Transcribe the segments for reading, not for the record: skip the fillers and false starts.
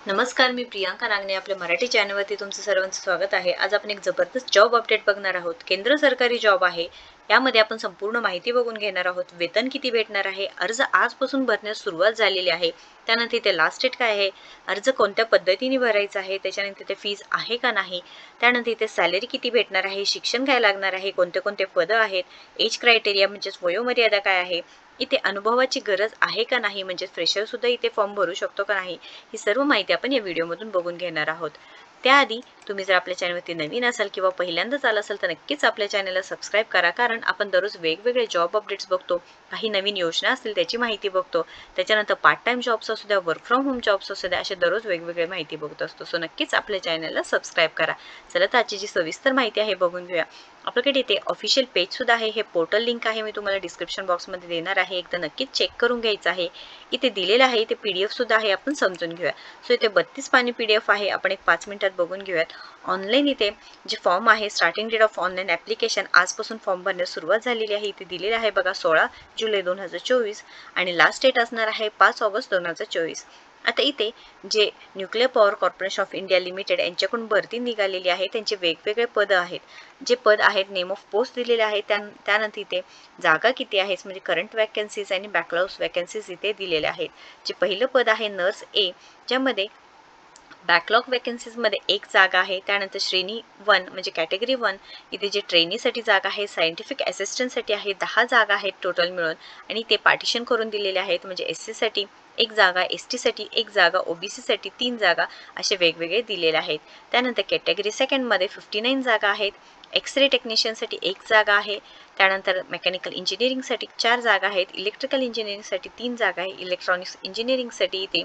नमस्कार, मी प्रियांका नागणे. आपल्या मराठी चॅनलवरती तुमचं सर्वांचं स्वागत आहे. आज आपण एक जबरदस्त जॉब अपडेट बघणार आहोत. केंद्र सरकारी जॉब आहे. यामध्ये आपण संपूर्ण माहिती बघून घेणार आहोत. वेतन किती भेटणार आहे, अर्ज आजपासून भरण्यास सुरुवात झालेली आहे. त्यानंतर इथे लास्ट डेट काय आहे, अर्ज कोणत्या पद्धतीने भरायचा आहे, त्याच्यानंतर इथे फीज आहे का नाही, त्यानंतर इथे सॅलरी किती भेटणार आहे, शिक्षण काय लागणार आहे, कोणते कोणते पदं आहेत, एज क्रायटेरिया म्हणजेच वयोमर्यादा काय आहे, इथे अनुभवाची गरज आहे का नाही, म्हणजे फ्रेशर सुद्धा इथे फॉर्म भरू शकतो का नाही, ही सर्व माहिती आपण या व्हिडिओमधून बघून घेणार आहोत. त्याआधी तुम्ही जर आपल्या चॅनलवरती नवीन असाल किंवा पहिल्यांदाच आला असाल तर नक्कीच आपल्या चॅनलला सबस्क्राईब करा, कारण आपण दररोज वेगवेगळे जॉब अपडेट्स बघतो. काही नवीन योजना असतील त्याची माहिती बघतो. त्याच्यानंतर पार्ट टाइम जॉब्स असू द्या, वर्क फ्रॉम होम जॉब्स असू द्या, असे दररोज वेगवेगळे माहिती बघत असतो. सो नक्कीच आपल्या चॅनलला सबस्क्राईब करा. चला तर आजची जी सविस्तर माहिती आहे बघून घेऊया. आपल्याकडे इथे ऑफिशियल पेज सुद्धा आहे. हे पोर्टल लिंक आहे, मी तुम्हाला डिस्क्रिप्शन बॉक्समध्ये देणार आहे. एकदा नक्कीच चेक करून घ्यायचं आहे. इथे दिलेलं आहे, इथे PDF सुद्धा आहे, आपण समजून घेऊया. सो इथे 32 पानी PDF आहे. आपण एक 5 मिनिटात बघून घेऊयात. ऑनलाईन इथे जे फॉर्म आहे, starting date of online application आजपासून फॉर्म भरण्यास सुरुवात झालेली आहे. इथे दिलेलं आहे बघा 16 जुलै 2024 आणि लास्ट डेट असणार आहे 5 ऑगस्ट 2024. आता इथे जे nuclear power corporation of India limited यांच्याकडून भरती निघालेली आहे. त्यांचे वेगवेगळे पद आहेत. जे पद आहेत, नेम ऑफ पोस्ट दिलेले आहेत. त्यानंतर इथे जागा किती आहेत, म्हणजे करंट वॅकन्सीज आणि बॅकलॉग वॅकन्सीज इथे दिलेल्या आहेत. जे पहिलं पद आहे नर्स ए, ज्यामध्ये बॅकलॉग वॅकन्सीजमध्ये एक जागा आहे. त्यानंतर श्रेणी 1 म्हणजे कॅटेगरी 1 इथे जे ट्रेनीसाठी जागा आहे, सायंटिफिक असिस्टंटसाठी आहे, 10 जागा आहेत टोटल मिळून आणि ते पार्टिशन करून दिलेले आहेत. म्हणजे SC साठी एक जागा, ST साठी एक जागा, OBC साठी 3 जागा असे वेगवेगळे दिलेले आहेत. त्यानंतर कॅटेगरी 2 मध्ये 59 जागा आहेत. एक्सरे टेक्निशियनसाठी एक जागा आहे. त्यानंतर मेकॅनिकल इंजिनिअरिंगसाठी 4 जागा आहेत. इलेक्ट्रिकल इंजिनिअरिंगसाठी 3 जागा आहे. इलेक्ट्रॉनिक्स इंजिनिअरिंगसाठी इथे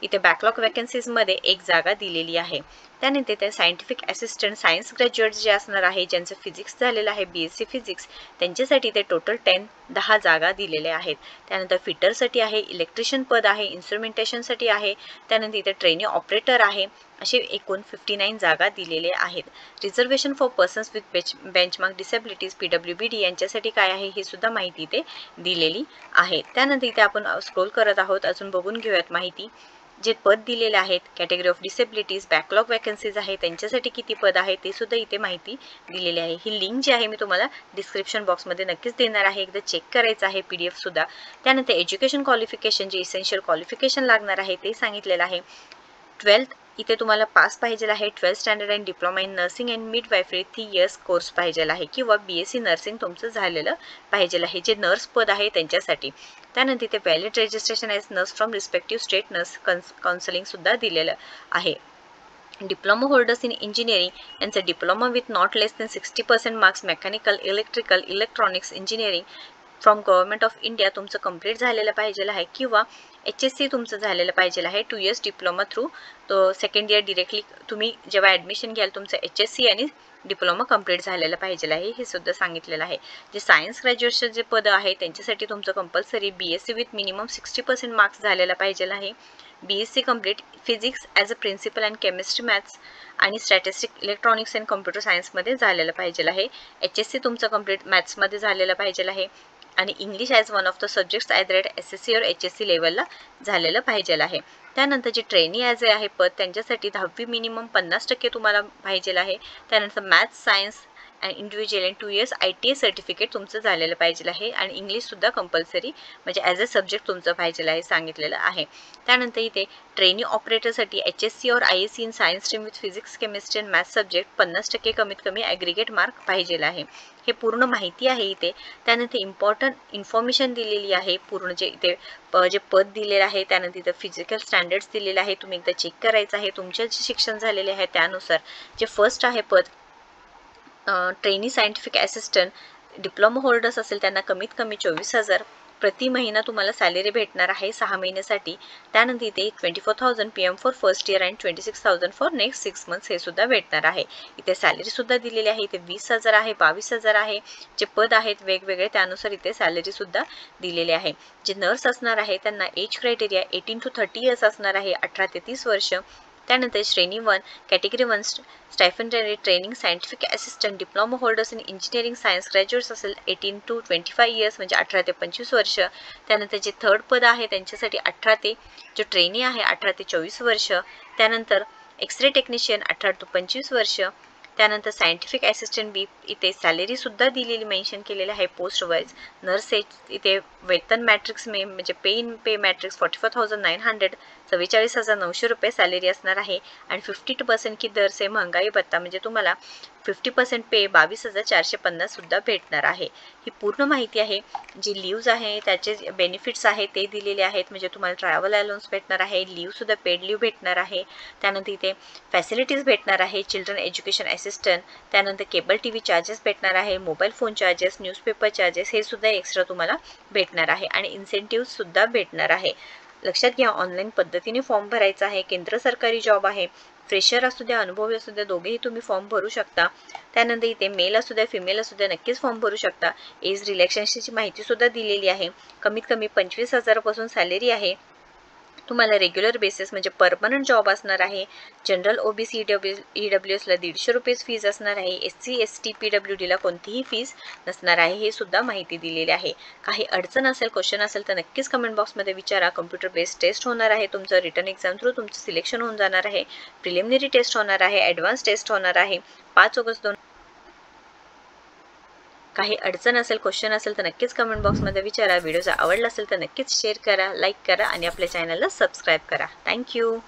इथे बॅकलॉग वॅकन्सीजमध्ये एक जागा दिलेली आहे. त्यानंतर ते सायंटिफिक असिस्टंट सायन्स ग्रॅज्युएट जे असणार आहे, ज्यांचं फिजिक्स झालेलं आहे, BSc फिजिक्स, त्यांच्यासाठी ते टोटल 10 जागा दिलेल्या आहेत. त्यानंतर फिटरसाठी आहे, इलेक्ट्रिशियन पद आहे, इन्स्ट्रुमेंटेशनसाठी आहे, त्यानंतर इथे ट्रेनी ऑपरेटर आहे. असे एकूण 59 जागा दिलेले आहेत. Reservation for persons with benchmark disabilities PWBD यांच्यासाठी काय आहे हे सुद्धा माहिती इथे दिलेली आहे. त्यानंतर इथे आपण स्क्रोल करत आहोत, अजून बघून घेऊयात माहिती. जे पद दिलेले आहेत, category of disabilities, backlog vacancies आहे, त्यांच्यासाठी किती पद आहे ते सुद्धा इथे माहिती दिलेली आहे. ही लिंक जी आहे मी तुम्हाला डिस्क्रिप्शन बॉक्समध्ये नक्कीच देणार आहे. एकदा चेक करायचं आहे PDF सुद्धा. त्यानंतर एज्युकेशन क्वालिफिकेशन, जे इसेन्शियल क्वालिफिकेशन लागणार आहे ते सांगितलेलं आहे. 12th इथे तुम्हाला पास पाहिजे आहे. 12th स्टँडर्ड आणि diploma in nursing and midwifery 3 years course पाहिजे आहे किंवा BSc नर्सिंग तुमचं झालेलं पाहिजे आहे, जे नर्स पद आहे त्यांच्यासाठी. त्यानंतर इथे valid registration as nurse from respective state nurse counselling सुद्धा दिलेलं आहे. डिप्लोमा होल्डर्स इन इंजिनिअरिंग यांचं diploma with not less than 60% marks mechanical, electrical, electronics engineering from government of India तुमचं कंप्लीट झालेलं पाहिजे आहे किंवा HSC तुमचं झालेलं पाहिजे आहे. 2 इयर्स डिप्लोमा थ्रू तो सेकंड इयर डिरेक्टली तुम्ही जेव्हा ॲडमिशन घ्याल तुमचं HSC आणि डिप्लोमा कंप्लीट झालेलं पाहिजे आहे, हे सुद्धा सांगितलेलं आहे. जे सायन्स ग्रॅज्युएशन जे पद आहे त्यांच्यासाठी तुमचं compulsory BSc with minimum 60% marks झालेला पाहिजे आहे. BSc complete physics as a principal and chemistry maths आणि स्टॅटिस्टिक इलेक्ट्रॉनिक्स अँड कम्प्युटर सायन्समध्ये झालेलं पाहिजे आहे. HSC तुमचं कंप्लीट मॅथ्समध्ये झालेलं पाहिजे आहे आणि English as one of the subjects at SSC और HSC लेवलला झालेलं पाहिजे आहे. त्यानंतर जे ट्रेनी ॲज आहे पद त्यांच्यासाठी 10वी मिनिमम 50% तुम्हाला पाहिजे आहे. त्यानंतर maths, science and individual and 2 years ITA certificate तुमचं झालेलं पाहिजे आहे आणि इंग्लिशसुद्धा कंपल्सरी म्हणजे ॲज अ सब्जेक्ट तुमचं पाहिजे आहे सांगितलेलं आहे. त्यानंतर इथे ट्रेनी ऑपरेटरसाठी HSC और IAC in science stream with physics, chemistry and maths subject 50% कमीत कमी ॲग्रिगेट मार्क पाहिजे आहे. हे पूर्ण माहिती आहे इथे. त्यानंतर इम्पॉर्टंट इन्फॉर्मेशन दिलेली आहे पूर्ण, जे इथे जे पद दिलेलं आहे, त्यानंतर इथं फिजिकल स्टँडर्ड्स दिलेले आहे. तुम्ही एकदा चेक करायचं आहे तुमचे जे शिक्षण झालेले आहे त्यानुसार. जे फर्स्ट आहे पद trainee scientific assistant diploma holders असेल त्यांना कमीत कमी 24,000 प्रति महिना तुम्हाला सॅलरी भेटणार आहे 6 महिन्यासाठी. त्यानंतर इथे 24,000 PM for first year and 26,000 for next 6 months हे सुद्धा भेटणार आहे. इथे सॅलरी सुद्धा दिलेली आहे. इथे 20,000 आहे, 22,000 आहे. जे पद आहेत वेगवेगळे त्यानुसार इथे सॅलरी सुद्धा दिलेली आहे. जे नर्स असणार आहे त्यांना एज क्रायटेरिया 18 to 30 इयर्स असणार आहे, 18 ते 30 वर्ष. त्यानंतर श्रेणी 1 category 1 stipendiary training scientific assistant diploma holders in engineering science graduates असेल 18 to 25 इयर्स म्हणजे 18 ते 25 वर्ष. त्यानंतर जे थर्ड पद आहे त्यांच्यासाठी 18 ते जो ट्रेनी आहे 18 ते 24 वर्ष. त्यानंतर एक्सरे टेक्निशियन 18 to 25 वर्ष. त्यानंतर सायंटिफिक असिस्टंट बी इथे सॅलरीसुद्धा दिलेली मेन्शन केलेली आहे पोस्ट वाईज. नर्स इथे वेतन मॅट्रिक्स म्हणजे पे मॅट्रिक्स 44,900 44,900 रुपये सॅलरी असणार आहे. आणि 50% की दर से महंगाई भत्ता म्हणजे तुम्हाला 50% पे 22,450 सुद्धा भेटणार आहे. ही पूर्ण माहिती आहे. जी लिव्ज आहे त्याचे बेनिफिट्स आहे ते दिलेले आहेत. म्हणजे तुम्हाला ट्रॅव्हल अलाउन्स भेटणार आहे, लिव्हसुद्धा पेड लिव्ह भेटणार आहे. त्यानंतर इथे फॅसिलिटीज भेटणार आहे, चिल्ड्रन एज्युकेशन असिस्टंट. त्यानंतर केबल TV चार्जेस भेटणार आहे, mobile phone charges, newspaper charges हे सुद्धा एक्स्ट्रा तुम्हाला भेटणार आहे. आणि इन्सेंटिव्ह सुद्धा भेटणार आहे. लक्षात घ्या, ऑनलाईन पद्धतीने फॉर्म भरायचा आहे. केंद्र सरकारी जॉब आहे. फ्रेशर असू द्या, अनुभवी असू द्या, दोघेही तुम्ही फॉर्म भरू शकता. त्यानंतर इथे मेल असू द्या, फिमेल असू द्या, नक्कीच फॉर्म भरू शकता. एज रिलॅक्सेशनची माहिती सुद्धा दिलेली आहे. कमीत कमी 25,000 पासून सॅलरी आहे. तुम्हाला रेग्युलर बेसिस म्हणजे परमनंट जॉब असणार आहे. जनरल OBC EWSला 150 रुपये फीज असणार आहे. SC ST PWDला कोणतीही फीज नसणार आहे. हे सुद्धा माहिती दिलेली आहे. काही अडचण असेल, क्वेश्चन असेल तर नक्कीच कमेंट बॉक्समध्ये विचारा. कम्प्युटर बेस्ड टेस्ट होणार आहे. तुमचं रिटर्न एक्झाम थ्रू तुमचं सिलेक्शन होऊन जाणार आहे. प्रिलिमिनरी टेस्ट होणार आहे, ॲडव्हान्स टेस्ट होणार आहे 5 ऑगस्ट 2. काही अडचण असेल, क्वेश्चन असेल तर नक्कीच कमेंट बॉक्समध्ये विचारा. व्हिडिओ जर आवडला असेल तर नक्कीच शेअर करा, लाईक करा आणि आपल्या चॅनलला सबस्क्राईब करा. थँक्यू.